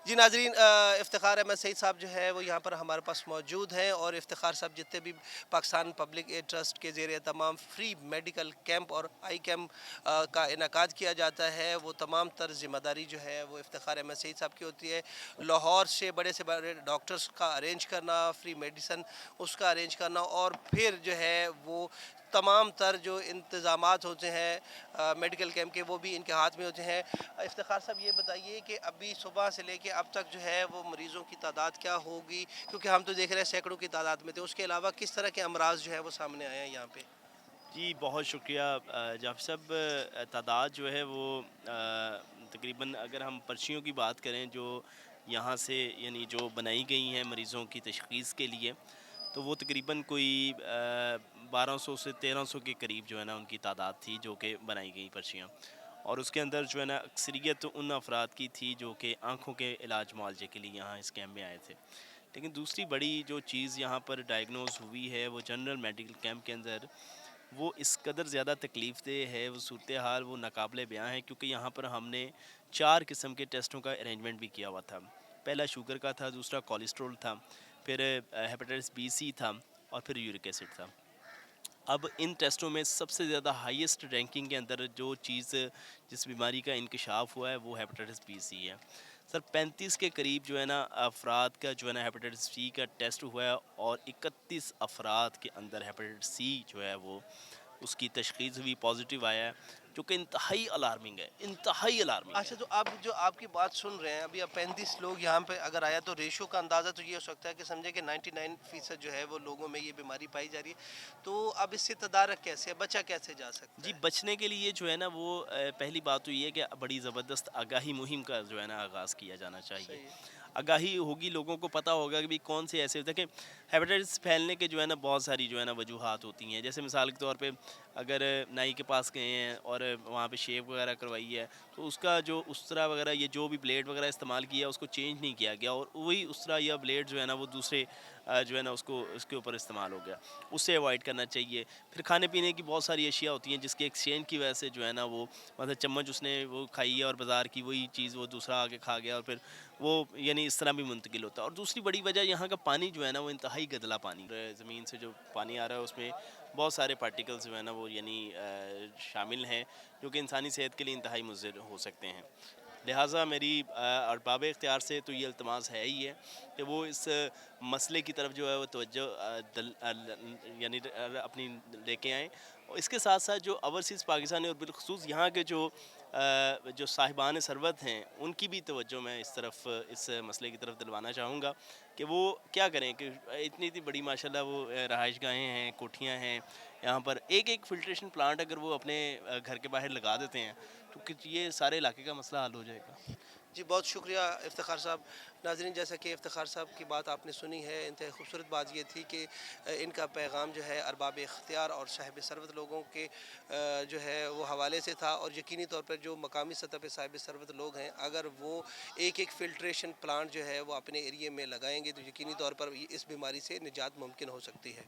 जी नाजरीन, इफ्तिखार अहमद सईद साहब जो है वो यहाँ पर हमारे पास मौजूद हैं और इफ्तिखार साहब जितने भी पाकिस्तान पब्लिक एड ट्रस्ट के ज़रिए तमाम फ्री मेडिकल कैंप और आई कैंप का इनकाद किया जाता है, वो तमाम तर ज़िम्मेदारी जो है वो इफ्तिखार अहमद सईद साहब की होती है। लाहौर से बड़े डॉक्टर्स का अरेंज करना, फ्री मेडिसन उसका अरेंज करना, और फिर जो है वो तमाम तर जो इंतज़ामात होते हैं मेडिकल कैंप के, वो भी इनके हाथ में होते हैं। इफ्तिखार साहब ये बताइए कि अभी सुबह से लेके अब तक जो है वो मरीज़ों की तादाद क्या होगी, क्योंकि हम तो देख रहे हैं सैकड़ों की तादाद में थे। उसके अलावा किस तरह के अमराज जो है वो सामने आए हैं यहाँ पे? जी, बहुत शुक्रिया जाफ़र साहब। तादाद जो है वो तकरीबन अगर हम पर्चियों की बात करें जो यहाँ से यानी जो बनाई गई हैं मरीज़ों की तशख़ीस के लिए, तो वो तकरीबन कोई 1200 से 1300 के करीब जो है ना उनकी तादाद थी जो कि बनाई गई पर्चियाँ। और उसके अंदर जो है ना अक्सरियत उन अफराद की थी जो कि आँखों के इलाज मुआलजे के लिए यहाँ इस कैंप में आए थे। लेकिन दूसरी बड़ी जो चीज़ यहाँ पर डायग्नोज़ हुई है वो जनरल मेडिकल कैंप के अंदर वो इस कदर ज़्यादा तकलीफ़ देह है, वो सूरत हाल वो नाकाबिले बयाँ है, क्योंकि यहाँ पर हमने 4 किस्म के टेस्टों का अरेंजमेंट भी किया हुआ था। पहला शुगर का था, दूसरा कोलेस्ट्रॉल था, फिर हेपेटाइटिस बी सी था और फिर यूरिक एसिड था। अब इन टेस्टों में सबसे ज़्यादा हाईएस्ट रैंकिंग के अंदर जो चीज़ जिस बीमारी का इंकशाफ हुआ है वो हेपेटाइटिस बी सी है। सर 35 के करीब जो है ना अफराद का जो है ना हेपेटाइटिस सी का टेस्ट हुआ है और 31 अफराद के अंदर हेपेटाइटिस सी जो है वो उसकी तशख़ीस भी पॉजिटिव आया है, जो कि इंतहाई अलार्मिंग है, इंतहाई अलार्मिंग अच्छा, है। तो आप जो आपकी बात सुन रहे हैं अभी, अब 35 लोग यहाँ पे अगर आया तो रेशो का अंदाज़ा तो ये हो सकता है कि समझे कि 99% जो है वो लोगों में ये बीमारी पाई जा रही है। तो अब इससे तदारक कैसे है, बचा कैसे जा सकता जी, है? बचने के लिए जो है ना वो पहली बात तो ये है कि बड़ी ज़बरदस्त आगाही मुहिम का जो है ना आगाज़ किया जाना चाहिए। सही है। आगाही होगी, लोगों को पता होगा कि भाई कौन से ऐसे होते हैं कि हेपेटाइटिस फैलने के जो है ना बहुत सारी जो है ना वजूहात होती हैं। जैसे मिसाल के तौर पे अगर नाई के पास गए हैं और वहाँ पे शेव वगैरह करवाई है, तो उसका जो उस्तरा वगैरह ये जो भी ब्लेड वगैरह इस्तेमाल किया उसको चेंज नहीं किया गया और वही उस्तरा या ब्लेड जो है ना वो दूसरे जो है ना उसको उसके ऊपर इस्तेमाल हो गया। उससे अवॉइड करना चाहिए। फिर खाने पीने की बहुत सारी अशिया होती हैं जिसके एक्सचेंज की वजह से जो है ना वो मतलब चम्मच उसने वो खाई है और बाज़ार की वही चीज़ वो दूसरा आके खा गया और फिर वो यानी इस तरह भी मुंतकिल होता है। और दूसरी बड़ी वजह यहाँ का पानी जो है ना वो इंतहाई गंदला पानी ज़मीन से जो पानी आ रहा है उसमें बहुत सारे पार्टिकल्स जो है ना वो यानी शामिल हैं जो कि इंसानी सेहत के लिए इंतहाई मुज़र हो सकते हैं। लिहाजा मेरी अरबाब इख्तियार से तो ये इल्तमास है ही है कि वो इस मसले की तरफ जो है वो तवज्जो यानी अपनी लेके आएँ। और इसके साथ साथ जो ओवरसीज़ पाकिस्तानी और बिलखुसूस यहाँ के जो साहिबान सरवत हैं उनकी भी तवज्जो मैं इस तरफ इस मसले की तरफ दिलवाना चाहूँगा कि वो क्या करें कि इतनी इतनी बड़ी माशाल्लाह वो रहाइश गाहें हैं, कोठियाँ हैं। यहाँ पर एक एक फ़िल्ट्रेशन प्लांट अगर वो अपने घर के बाहर लगा देते हैं तो ये सारे इलाके का मसला हल हो जाएगा। जी, बहुत शुक्रिया इफ्तिखार साहब। नाज़रीन, जैसा कि इफ्तिखार साहब की बात आपने सुनी है, इंतहाई खूबसूरत बात ये थी कि इनका पैगाम जो है अरबाब इख्तियार और साहिब सरवत लोगों के जो है वो हवाले से था, और यकीनी तौर पर जो मकामी सतह पे साहिब सरवत लोग हैं, अगर वो एक एक फ़िल्ट्रेशन प्लांट जो है वो अपने एरिए में लगाएँगे तो यकीनी तौर पर इस बीमारी से निजात मुमकिन हो सकती है।